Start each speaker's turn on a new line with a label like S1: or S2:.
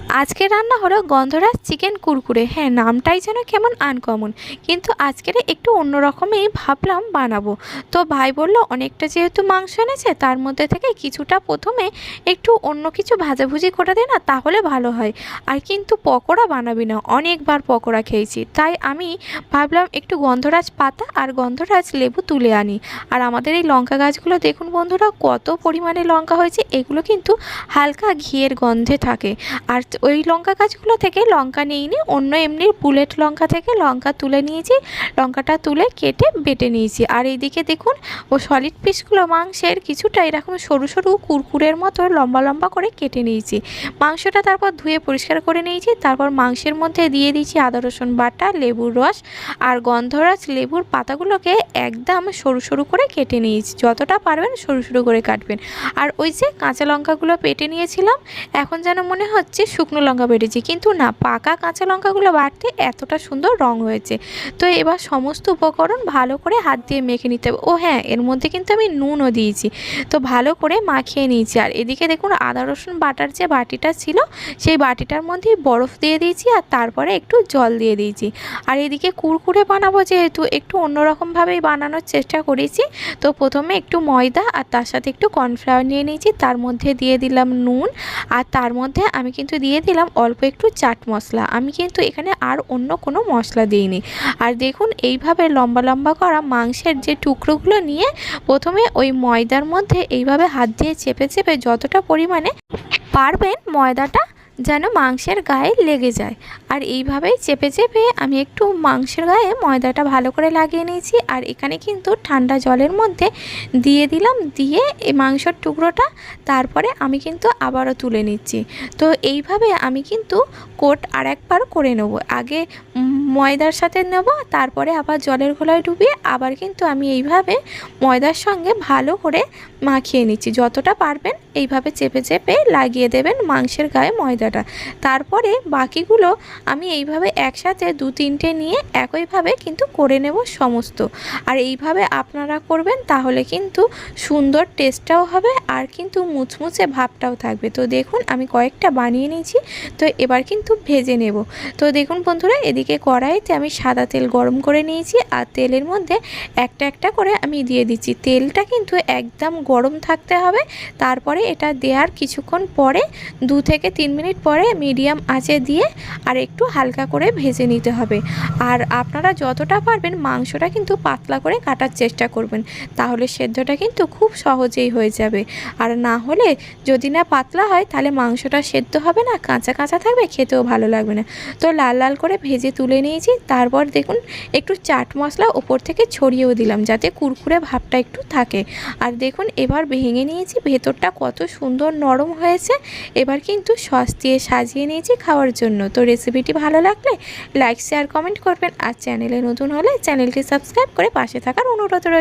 S1: আজকের রান্না হলো গন্ধরাজ চিকেন কুরকুরে। হ্যাঁ, নামটাই যেন কেমন আনকমন, কিন্তু আজকের একটু অন্যরকমই ভাবলাম বানাবো। তো ভাই বলল অনেকটা যেহেতু মাংস এনেছে তার মধ্যে থেকে কিছুটা প্রথমে একটু অন্য কিছু ভাজাভুজি করে দে না, তাহলে ভালো হয়। আর কিন্তু পকোড়া বানাবি না, অনেকবার পকোড়া খেয়েছি, তাই আমি ভাবলাম একটু গন্ধরাজ পাতা আর গন্ধরাজ লেবু তুলে আনি। আর আমাদের এই লঙ্কা গাছগুলো দেখুন বন্ধুরা, কত পরিমাণে লঙ্কা হয়েছে। এগুলো কিন্তু হালকা ঘিয়ের গন্ধে থাকে। আর ওই লঙ্কা গাছগুলো থেকে লঙ্কা নিইনি, অন্য এমনি বুলেট লঙ্কা থেকে লঙ্কা তুলে নিয়েছি। লঙ্কাটা তুলে কেটে বেটে নিয়েছি। আর এইদিকে দেখুন ও সলিড পিসগুলো মাংসের কিছুটা এরকম সরু সরু কুরকুরের মতো লম্বা লম্বা করে কেটে নিয়েছি। মাংসটা তারপর ধুয়ে পরিষ্কার করে নিয়েছি। তারপর মাংসের মধ্যে দিয়ে দিয়েছি আদা রসুন বাটা, লেবুর রস আর গন্ধরাজ লেবুর পাতাগুলোকে একদম সরু সরু করে কেটে নিয়েছি। যতটা পারবেন সরু সরু করে কাটবেন। আর ওই যে কাঁচা লঙ্কাগুলো বেটে নিয়েছিলাম, এখন যেন মনে হচ্ছে শুকনো লঙ্কা বেটেছি, কিন্তু না, পাকা কাঁচা লঙ্কাগুলো বাটতে এতটা সুন্দর রং হয়েছে। তো এবার সমস্ত উপকরণ ভালো করে হাত দিয়ে মেখে নিতে হবে। ও হ্যাঁ, এর মধ্যে কিন্তু আমি নুনও দিয়েছি। তো ভালো করে মাখিয়ে নিয়েছি। আর এদিকে দেখুন আদা রসুন বাটার যে বাটিটা ছিল, সেই বাটিটার মধ্যেই বরফ দিয়ে দিয়েছি আর তারপরে একটু জল দিয়ে দিয়েছি। আর এদিকে কুরকুরে বানাবো যেহেতু, একটু অন্যরকমভাবেই বানানোর চেষ্টা করেছি। তো প্রথমে একটু ময়দা আর তার সাথে একটু কর্নফ্লাওয়ার নিয়ে নিয়েছি, তার মধ্যে দিয়ে দিলাম নুন আর তার মধ্যে আমি কিন্তু দিয়ে দিলাম অল্প একটু চাট মশলা। আমি কিন্তু এখানে আর অন্য কোনো মশলা দিইনি। আর দেখুন এইভাবে লম্বা লম্বা করা মাংসের যে টুকরোগুলো নিয়ে প্রথমে ওই ময়দার মধ্যে এইভাবে হাত দিয়ে চেপে চেপে যতটা পরিমাণে পারবেন ময়দাটা যেন মাংসের গায়ে লেগে যায়। আর এইভাবেই চেপে চেপে আমি একটু মাংসের গায়ে ময়দাটা ভালো করে লাগিয়ে নিয়েছি। আর এখানে কিন্তু ঠান্ডা জলের মধ্যে দিয়ে দিলাম, দিয়ে এই মাংসের টুকরোটা তারপরে আমি কিন্তু আবারও তুলে নিচ্ছি। তো এইভাবে আমি কিন্তু কোট আর একবার করে নেব। আগে ময়দার সাথে নেব, তারপরে আবার জলের ঘোলায় ডুবিয়ে আবার কিন্তু আমি এইভাবে ময়দার সঙ্গে ভালো করে মাখিয়ে নিচ্ছি। যতটা পারবেন এইভাবে চেপে চেপে লাগিয়ে দেবেন মাংসের গায়ে ময়দাটা। তারপরে বাকিগুলো আমি এইভাবে একসাথে দু তিনটে নিয়ে একইভাবে কিন্তু করে নেব সমস্ত। আর এইভাবে আপনারা করবেন, তাহলে কিন্তু সুন্দর টেস্টটাও হবে আর কিন্তু মুচমুচে ভাবটাও থাকবে। তো দেখুন আমি কয়েকটা বানিয়ে নিয়েছি। তো এবার কিন্তু ভেজে নেব। তো দেখুন বন্ধুরা, এদিকে কড়াইতে আমি সাদা তেল গরম করে নিয়েছি আর তেলের মধ্যে একটা একটা করে আমি দিয়ে দিচ্ছি। তেলটা কিন্তু একদম গরম থাকতে হবে। তারপরে এটা দেওয়ার কিছুক্ষণ পরে 2 থেকে 3 মিনিট পরে মিডিয়াম আঁচে দিয়ে আর একটু হালকা করে ভেজে নিতে হবে। আর আপনারা যতটা পারবেন মাংসটা কিন্তু পাতলা করে কাটার চেষ্টা করবেন, তাহলে সেদ্ধটা কিন্তু খুব সহজেই হয়ে যাবে। আর না হলে যদি না পাতলা হয় তাহলে মাংসটা সেদ্ধ হবে না, কাঁচা কাঁচা থাকবে, খেতেও ভালো লাগবে না। তো লাল লাল করে ভেজে তুলে নিয়েছি। তারপর দেখুন একটু চাট মশলা ওপর থেকে ছড়িয়েও দিলাম, যাতে কুরকুরে ভাবটা একটু থাকে। আর দেখুন এবার ভেঙে নিয়েছি, ভেতরটা কত সুন্দর নরম হয়েছে। এবার কিন্তু সস দিয়ে সাজিয়ে নিয়েছি খাওয়ার জন্য। তো রেসিপিটি ভালো লাগলে লাইক শেয়ার কমেন্ট করবেন। আর চ্যানেলে নতুন হলে চ্যানেলটি সাবস্ক্রাইব করে পাশে থাকার অনুরোধ রইল।